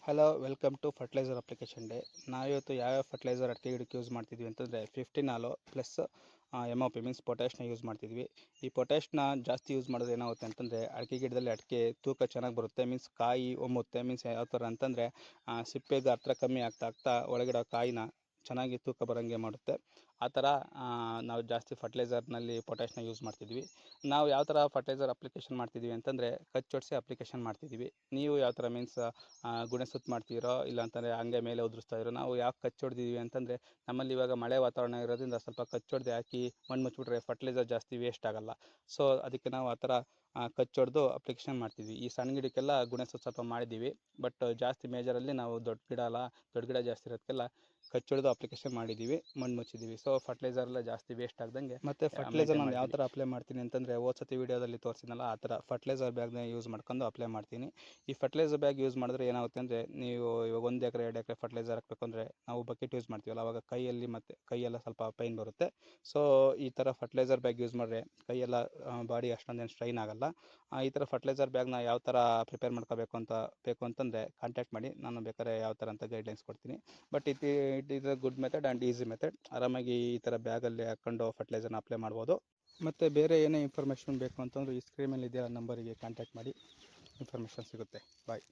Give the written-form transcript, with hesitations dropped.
Hello, welcome to fertilizer application day. ನಾವಿವತ್ತು ಯಾವ್ಯಾವ fertilizer ಅಡಿಕೆ ಗಿಡಕ್ಕೆ ಯೂಸ್ ಮಾಡ್ತಿದ್ವಿ ಅಂತಂದರೆ 15 ಆಲೋ ಪ್ಲಸ್ MOP ಮೀನ್ಸ್ ಪೊಟ್ಯಾಶ್ನ ಯೂಸ್ ಮಾಡ್ತಿದ್ವಿ. ಈ ಪೊಟ್ಯಾಶ್ನ ಜಾಸ್ತಿ ಯೂಸ್ ಮಾಡೋದು ಏನಾಗುತ್ತೆ ಅಂತಂದರೆ ಅಡಿಕೆ ಗಿಡದಲ್ಲಿ ಅಡಿಕೆ ತೂಕ ಚೆನ್ನಾಗಿ ಬರುತ್ತೆ. ಮೀನ್ಸ್ ಕಾಯಿ ಒಮ್ಮುತ್ತೆ. ಮೀನ್ಸ್ ಯಾವ ಥರ ಅಂತಂದರೆ ಸಿಪ್ಪೆ ಗಾತ್ರ ಕಮ್ಮಿ ಆಗ್ತಾ ಆಗ್ತಾ ಒಳಗಡೆ ಕಾಯಿನ ಚೆನ್ನಾಗಿ ತೂಕ ಬರೋಂಗೆ ಮಾಡುತ್ತೆ. ಆ ಥರ ನಾವು ಜಾಸ್ತಿ ಫರ್ಟಿಲೈಸರ್ನಲ್ಲಿ ಪೊಟ್ಯಾಶ್ನ ಯೂಸ್ ಮಾಡ್ತಿದ್ವಿ. ನಾವು ಯಾವ ಥರ ಫರ್ಟಿಲೈಸರ್ ಅಪ್ಲಿಕೇಶನ್ ಮಾಡ್ತಿದ್ವಿ ಅಂತಂದರೆ ಕಚ್ಚೊಡಿಸಿ ಅಪ್ಲಿಕೇಶನ್ ಮಾಡ್ತಿದ್ವಿ. ನೀವು ಯಾವ ಥರ ಮೀನ್ಸ್ ಗುಣೆ ಸುತ್ತ ಮಾಡ್ತಿರೋ ಇಲ್ಲ ಅಂತಂದರೆ ಹಂಗೆ ಮೇಲೆ ಉದುರಿಸ್ತಾ ಇರೋ. ನಾವು ಯಾಕೆ ಕಚ್ಚೊಡ್ದಿದ್ವಿ ಅಂತಂದರೆ ನಮ್ಮಲ್ಲಿ ಇವಾಗ ಮಳೆ ವಾತಾವರಣ ಇರೋದ್ರಿಂದ ಸ್ವಲ್ಪ ಕಚ್ಚೊಡ್ದು ಹಾಕಿ ಮಣ್ಣು ಮುಚ್ಚಿಬಿಟ್ರೆ ಫರ್ಟಿಲೈಸರ್ ಜಾಸ್ತಿ ವೇಸ್ಟ್ ಆಗೋಲ್ಲ. ಸೊ ಅದಕ್ಕೆ ನಾವು ಆ ಥರ ಕಚ್ಚೊಡ್ದು ಅಪ್ಲಿಕೇಶನ್ ಮಾಡ್ತಿದ್ವಿ. ಈ ಸಣ್ಣ ಗಿಡಕ್ಕೆಲ್ಲ ಗುಣೆ ಸುತ್ತ ಸ್ವಲ್ಪ ಮಾಡಿದ್ದೀವಿ. ಬಟ್ ಜಾಸ್ತಿ ಮೇಜರಲ್ಲಿ ನಾವು ದೊಡ್ಡ ಗಿಡ ಅಲ್ಲ, ದೊಡ್ಡ ಗಿಡ ಜಾಸ್ತಿ ಇರೋದಕ್ಕೆಲ್ಲ ಕಚ್ಚೊಡ್ದು ಅಪ್ಲಿಕೇಶನ್ ಮಾಡಿದ್ದೀವಿ, ಮಣ್ಣು ಮುಚ್ಚಿದ್ದೀವಿ. ಸೊ ಫರ್ಟಿಲೈಸರ್ ಎಲ್ಲ ಜಾಸ್ತಿ ವೇಸ್ಟ್ ಆಗ್ದಂಗೆ ಮತ್ತು ಫರ್ಟಿಲೈಸರ್ ನಾನು ಯಾವ ಥರ ಅಪ್ಲೈ ಮಾಡ್ತೀನಿ ಅಂತಂದರೆ ಸತಿ ವೀಡಿಯೋದಲ್ಲಿ ತೋರಿಸಿದ್ನಲ್ಲ ಆ ಥರ ಫರ್ಟಿಲೈಸರ್ ಬ್ಯಾಗ್ನ ಯೂಸ್ ಮಾಡ್ಕೊಂಡು ಅಪ್ಲೈ ಮಾಡ್ತೀನಿ. ಈ ಫರ್ಟಿಲೈಸರ್ ಬ್ಯಾಗ್ ಯೂಸ್ ಮಾಡಿದ್ರೆ ಏನಾಗುತ್ತೆ ಅಂದರೆ ನೀವು ಇವಾಗ 1 ಎಕರೆ 2 ಎಕರೆ ಫರ್ಟಿಲೈಸರ್ ಹಾಕಬೇಕು ಅಂದರೆ ನಾವು ಬಕೆಟ್ ಯೂಸ್ ಮಾಡ್ತೀವಲ್ಲ, ಅವಾಗ ಕೈಯಲ್ಲಿ ಮತ್ತು ಕೈಯೆಲ್ಲ ಸ್ವಲ್ಪ ಪೈನ್ ಬರುತ್ತೆ. ಸೊ ಈ ಥರ ಫರ್ಟಿಲೈಸರ್ ಬ್ಯಾಗ್ ಯೂಸ್ ಮಾಡಿದ್ರೆ ಕೈಯೆಲ್ಲ ಬಾಡಿ ಅಷ್ಟೊಂದೇನು ಸ್ಟ್ರೈನ್ ಆಗೋಲ್ಲ. ಈ ಥರ ಫರ್ಟಿಲೈಸರ್ ಬ್ಯಾಗ್ನ ಯಾವ ಥರ ಪ್ರಿಪೇರ್ ಮಾಡ್ಕೋಬೇಕು ಅಂತಂದರೆ ಕಾಂಟ್ಯಾಕ್ಟ್ ಮಾಡಿ, ನಾನು ಬೇಕಾದ್ರೆ ಯಾವ ಥರ ಅಂತ ಗೈಡ್ಲೈನ್ಸ್ ಕೊಡ್ತೀನಿ. But it is a good method and easy method. ಆರಾಮಾಗಿ ಈ ಥರ ಬ್ಯಾಗಲ್ಲಿ ಹಾಕ್ಕೊಂಡು ಫರ್ಟಿಲೈಸರ್ನ ಅಪ್ಲೈ ಮಾಡ್ಬೋದು. ಮತ್ತು ಬೇರೆ ಏನೇ ಇನ್ಫಾರ್ಮೇಷನ್ ಬೇಕು ಅಂತಂದ್ರೆ ಈ ಸ್ಕ್ರೀನ್ ಮೇಲೆ ಇದೆಯಾ ನಂಬರಿಗೆ ಕಾಂಟ್ಯಾಕ್ಟ್ ಮಾಡಿ, ಇನ್ಫಾರ್ಮೇಷನ್ ಸಿಗುತ್ತೆ. ಬಾಯ್.